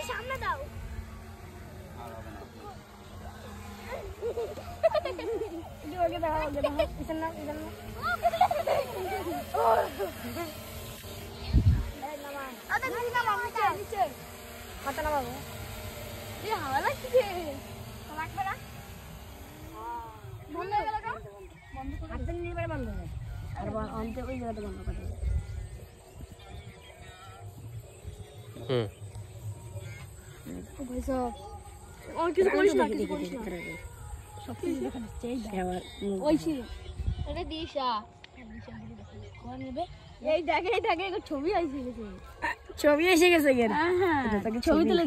সামনে দাও ওকে দাও ইসন না আদা নিচে মাথা নামাবো এ হাওয়া লাগছে লাগবে না বন্ধ হয়ে গেল কেন বন্ধ করে হাত দিয়ে নিয়ে বন্ধ হবে আর অন্তে ওই জায়গাটা বন্ধ করে দেবে ভাই সব और किसी कोई ना सब कुछ देखा चाहिए ওইছি এটা দিশা কোন নেবে এই দেখে দেখে ছবি আইছে গেছে ছবি এসে গেছে হ্যাঁ ছবি তুলে